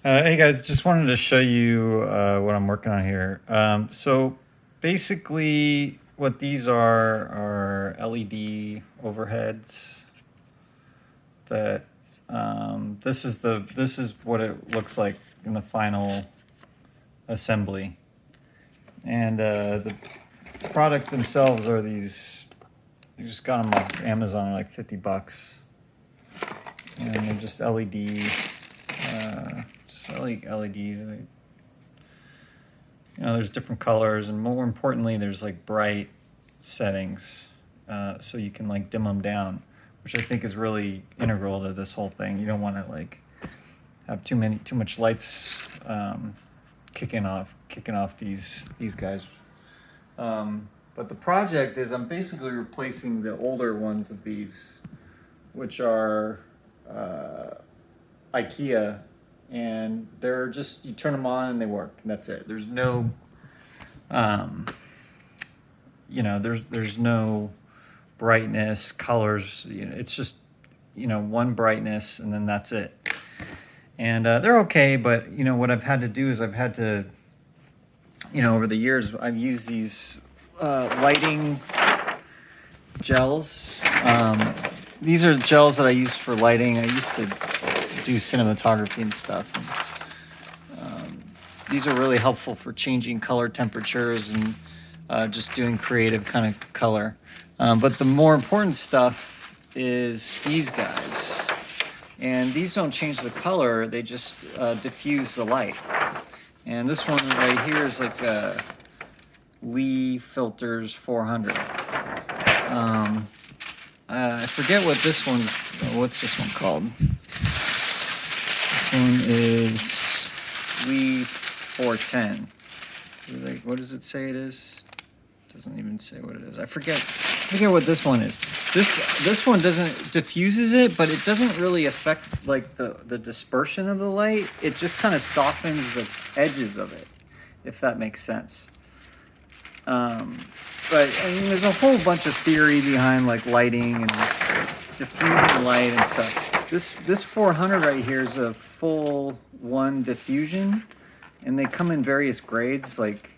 Hey guys, just wanted to show you what I'm working on here. So basically, what these are LED overheads. That this is what it looks like in the final assembly, and the product themselves are these. You just got them off Amazon, like $50, and they're just LED. Just like LEDs. There's different colors, and more importantly, there's like bright settings, so you can like dim them down, which I think is really integral to this whole thing. You don't want to like have too much lights kicking off these guys. But the project is I'm basically replacing the older ones of these, which are IKEA, and they're just, you turn them on and they work, and that's it. There's no there's no brightness, colors. It's just one brightness, and then that's it. And they're okay, but what I've had to do is I've had to, over the years I've used these lighting gels. These are gels that I use for lighting. I used to do cinematography and stuff. These are really helpful for changing color temperatures and just doing creative kind of color. But the more important stuff is these guys. And these don't change the color, they just diffuse the light. And this one right here is like a Lee Filters 400. I forget what this one's, what's this one called? This one is Lee 410. What does it say it is? It doesn't even say what it is. I forget what this one is. This one diffuses it, but it doesn't really affect like the dispersion of the light. It just kind of softens the edges of it, if that makes sense. But I mean, there's a whole bunch of theory behind like lighting and diffusing light and stuff. This 400 right here is a full one diffusion, and they come in various grades. Like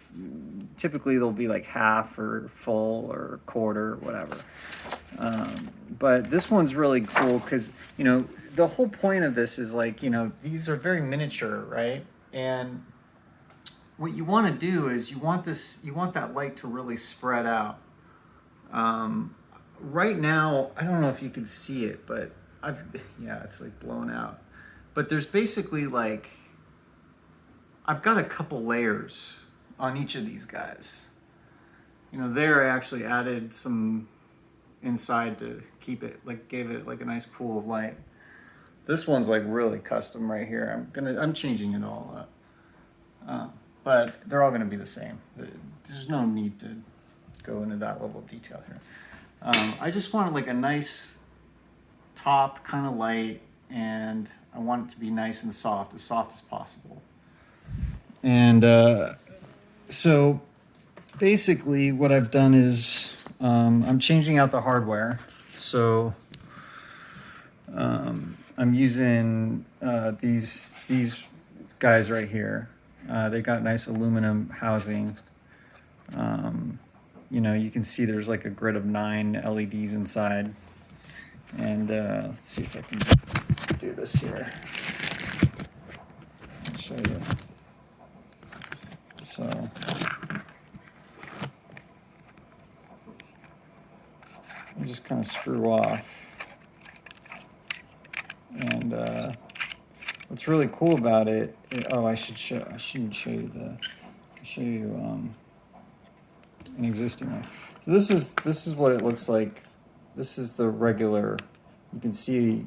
typically they'll be like half or full or quarter or whatever. But this one's really cool because the whole point of this is like these are very miniature, right? And what you want to do is you want that light to really spread out. Right now, I don't know if you can see it, but it's like blown out. But there's basically like, I've got a couple layers on each of these guys. There I actually added some inside to keep it, like gave it like a nice pool of light. This one's like really custom right here. I'm changing it all up. But they're all going to be the same. There's no need to go into that level of detail here. I just wanted like a nice top kind of light, and I want it to be nice and soft as possible. And so basically what I've done is I'm changing out the hardware. So I'm using these guys right here. They got nice aluminum housing. You can see there's like a grid of 9 LEDs inside. And let's see if I can do this here. I'll show you. So I just kind of screw off. And what's really cool about it, I shouldn't show you an existing one. So this is what it looks like. This is the regular, you can see,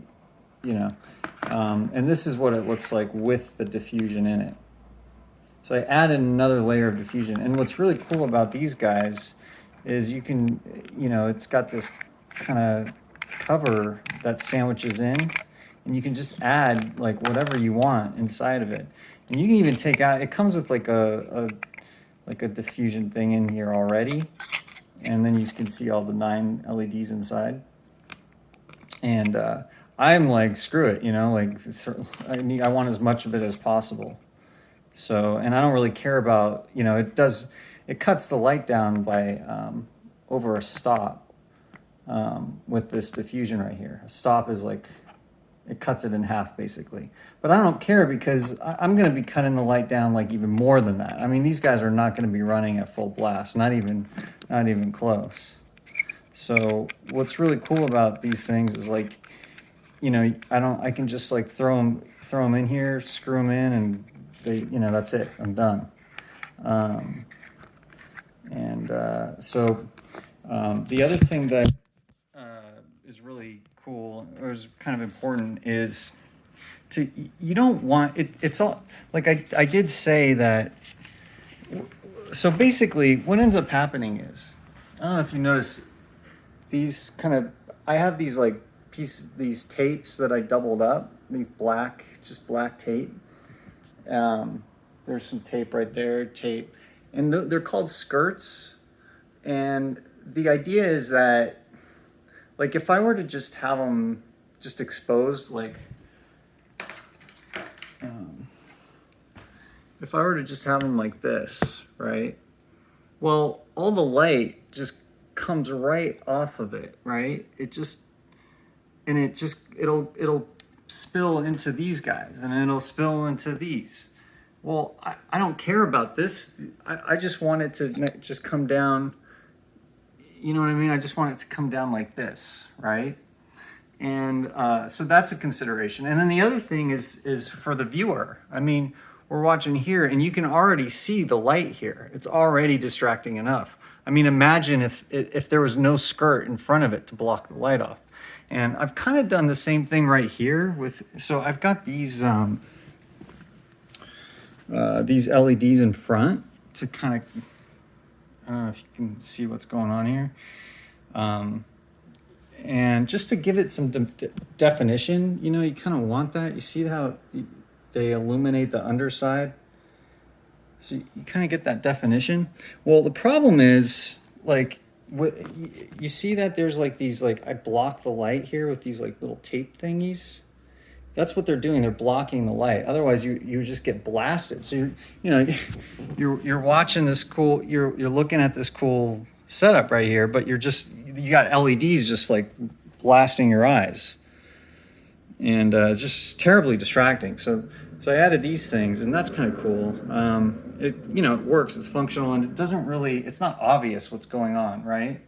and this is what it looks like with the diffusion in it. So I added another layer of diffusion. And what's really cool about these guys is you can, it's got this kind of cover that sandwiches in, and you can just add like whatever you want inside of it. And you can even take out, it comes with like a diffusion thing in here already. And then you can see all the 9 LEDs inside. And I'm like, screw it, you know, like I want as much of it as possible. So, and I don't really care about, you know, it cuts the light down by over a stop with this diffusion right here. A stop is like, it cuts it in half basically. But I don't care because I'm going to be cutting the light down like even more than that. I mean, these guys are not going to be running at full blast, not even close. So what's really cool about these things is like, you know, I can just like throw them in here, screw them in, and they, you know, that's it. I'm done. The other thing that is really cool or is kind of important is you don't want it. It's all like I did say that. So basically, what ends up happening is, I don't know if you notice these kind of, I have these like these tapes that I doubled up, these just black tape. There's some tape right there, tape, and they're called skirts. And the idea is that, like, if I were to just have them just exposed, like, if I were to just have them like this, right? Well, all the light just comes right off of it, right? It'll spill into these guys, and it'll spill into these. Well, I don't care about this. I just want it to just come down. You know what I mean? I just want it to come down like this, right? And so that's a consideration. And then the other thing is for the viewer. I mean, we're watching here, and you can already see the light here. It's already distracting enough. I mean, imagine if there was no skirt in front of it to block the light off. And I've kind of done the same thing right here so I've got these LEDs in front to kind of, I don't know if you can see what's going on here. And just to give it some definition, you know, you kind of want that. You see how they illuminate the underside? So you kind of get that definition. Well, the problem is, like, you see that there's like these, like, I block the light here with these like little tape thingies. That's what they're doing. They're blocking the light. Otherwise, you just get blasted. So you're watching this cool. You're looking at this cool setup right here, but you got LEDs just like blasting your eyes, and just terribly distracting. So I added these things, and that's kind of cool. It works. It's functional, and it's not obvious what's going on, right?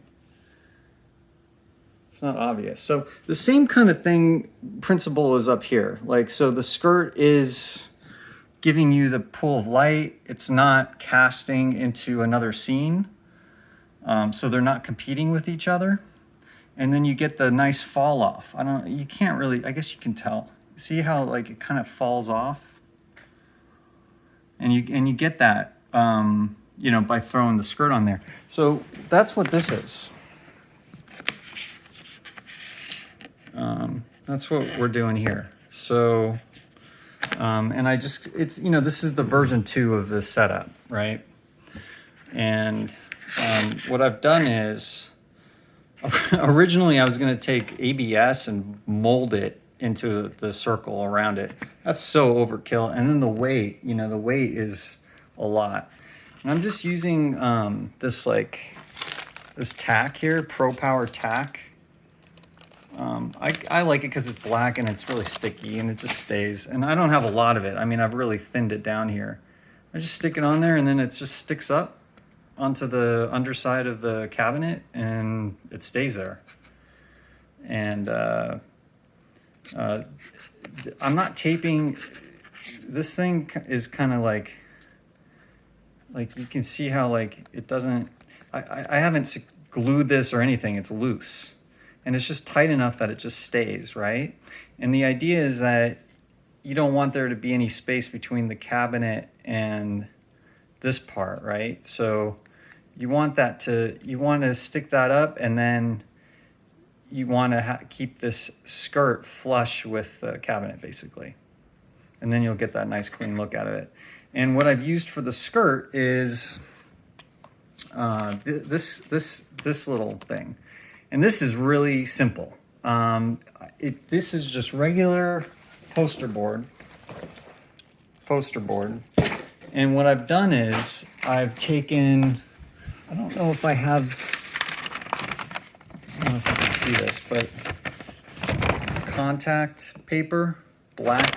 It's not obvious. So the same kind of principle is up here. Like, so the skirt is giving you the pool of light. It's not casting into another scene. So they're not competing with each other. And then you get the nice fall off. You can't really, I guess you can tell. See how like it kind of falls off? And you get that, by throwing the skirt on there. So that's what this is. That's what we're doing here. So, this is the version 2 of this setup, right? And what I've done is, originally I was going to take ABS and mold it into the circle around it. That's so overkill. And then the weight is a lot. And I'm just using this tack here, Pro Power tack. I like it because it's black and it's really sticky and it just stays. And I don't have a lot of it. I mean, I've really thinned it down here. I just stick it on there, and then it just sticks up onto the underside of the cabinet, and it stays there. And I'm not taping. This thing is kind of like you can see how like it doesn't. I haven't glued this or anything. It's loose. And it's just tight enough that it just stays, right? And the idea is that you don't want there to be any space between the cabinet and this part, right? So you want to stick that up, and then you want to keep this skirt flush with the cabinet, basically. And then you'll get that nice clean look out of it. And what I've used for the skirt is this little thing. And this is really simple. This is just regular poster board. And what I've done is I've taken, I don't know if I don't know if you can see this, but contact paper, black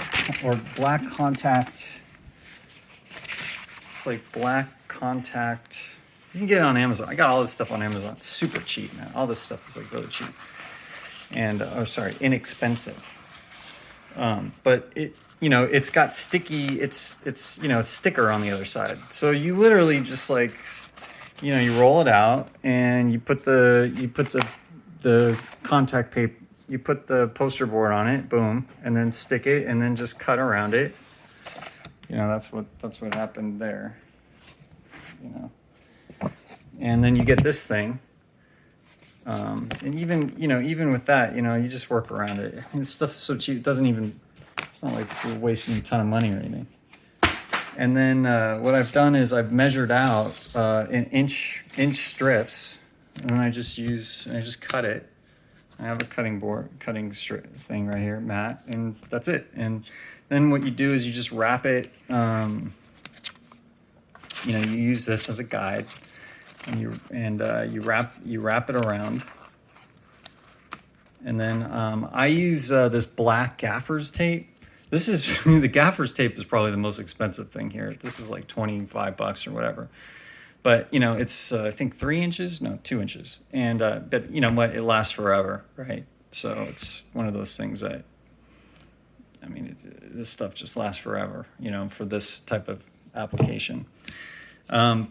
contact. It's like black contact. You can get it on Amazon. I got all this stuff on Amazon. It's super cheap, man. All this stuff is like really cheap. And, inexpensive. But it's got sticky, it's sticker on the other side. So you literally just like, you roll it out and you put the contact paper, you put the poster board on it, boom, and then stick it and then just cut around it. That's what happened there. And then you get this thing. And even with that, you just work around it. This stuff is so cheap. It's not like you're wasting a ton of money or anything. And then what I've done is I've measured out in inch strips, and then I just cut it. I have a cutting strip thing right here, mat, and that's it. And then what you do is you just wrap it. You use this as a guide, and you wrap it around. And then I use this black gaffer's tape. This is the gaffer's tape is probably the most expensive thing here. This is like $25 or whatever. But it's I think 2 inches, and but you know what? It lasts forever, right? So it's one of those things that, this stuff just lasts forever, for this type of application. But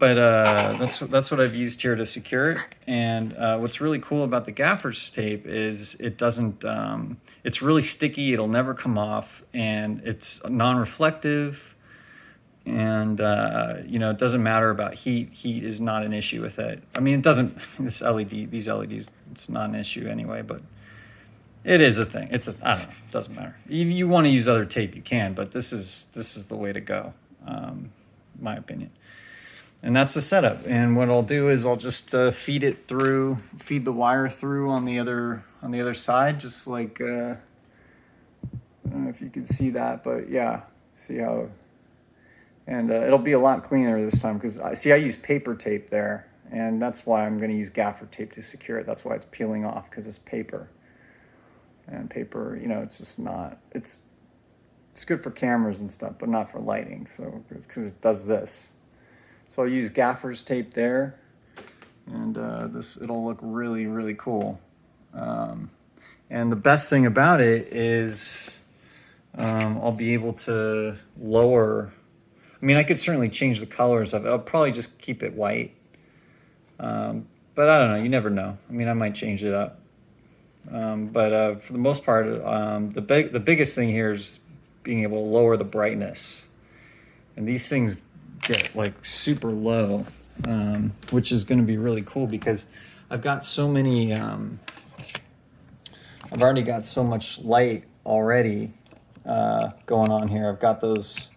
that's what I've used here to secure it. And what's really cool about the gaffer's tape is it doesn't. It's really sticky. It'll never come off, and it's non-reflective. And it doesn't matter about heat. Heat is not an issue with it. It doesn't. These LEDs, it's not an issue anyway. But it is a thing. I don't know. It doesn't matter. If you want to use other tape, you can. But this is the way to go, my opinion. And that's the setup. And what I'll do is I'll just feed the wire through on the other side, just like I don't know if you can see that, but yeah, see how. And it'll be a lot cleaner this time because I use paper tape there, and that's why I'm going to use gaffer tape to secure it. That's why it's peeling off, because it's paper. And paper, it's just not. It's good for cameras and stuff, but not for lighting. So because it does this. So I'll use gaffer's tape there, and it'll look really, really cool. And the best thing about it is I'll be able to lower. I could certainly change the colors of it. I'll probably just keep it white. But I don't know. You never know. I might change it up. But for the most part, the biggest thing here is being able to lower the brightness. And these things get like super low, which is going to be really cool because I've got so many. I've already got so much light already going on here. I've got those.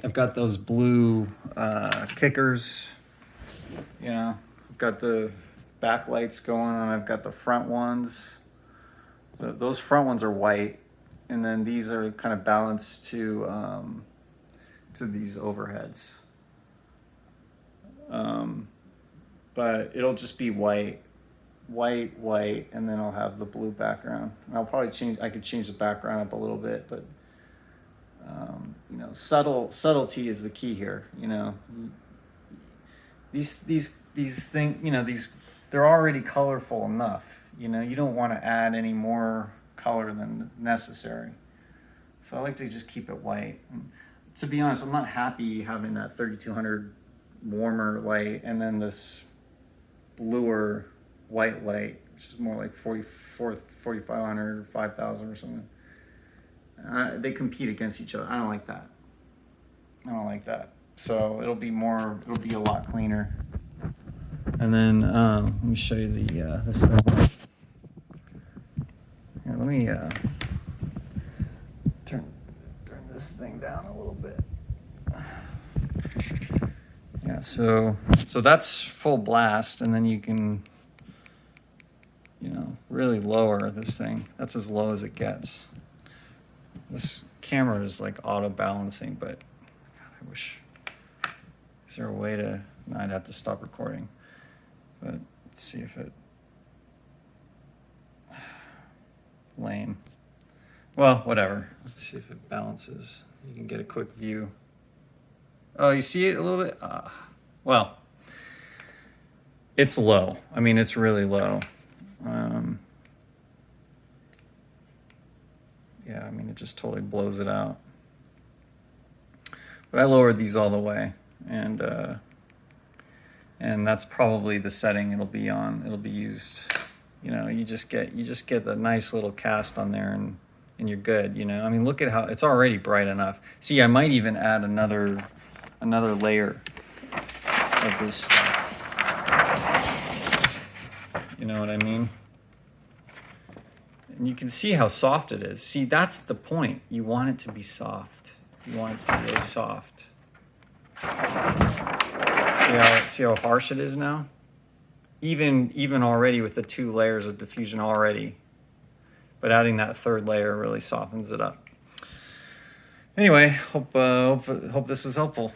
I've got those blue kickers. I've got the backlights going on. I've got the front ones. Those front ones are white, and then these are kind of balanced to these overheads. But it'll just be white, and then I'll have the blue background. And I'll probably I could change the background up a little bit, but subtlety is the key here. These things, they're already colorful enough. You don't want to add any more color than necessary. So I like to just keep it white. And to be honest, I'm not happy having that 3200 warmer light and then this bluer white light, which is more like 4500, 5000 or something. They compete against each other. I don't like that. So it'll be a lot cleaner. And then let me show you this thing. Here, let me turn this thing down a little bit. Yeah, so that's full blast, and then you can really lower this thing. That's as low as it gets. This camera is like auto balancing, but God, I wish, is there a way to, no, I'd have to stop recording, but let's see if it, lame. Well, whatever. Let's see if it balances. You can get a quick view. Oh, you see it a little bit? Well, it's low. I mean, it's really low. Yeah, I mean, it just totally blows it out. But I lowered these all the way, and that's probably the setting it'll be on. It'll be used. You know, you just get the nice little cast on there, and you're good. You know, I mean, look at how it's already bright enough. See, I might even add another layer of this stuff. You know what I mean? And you can see how soft it is. See, that's the point. You want it to be soft. You want it to be really soft. See how harsh it is now? Even already with the 2 layers of diffusion already. But adding that 3rd layer really softens it up. Anyway, hope this was helpful.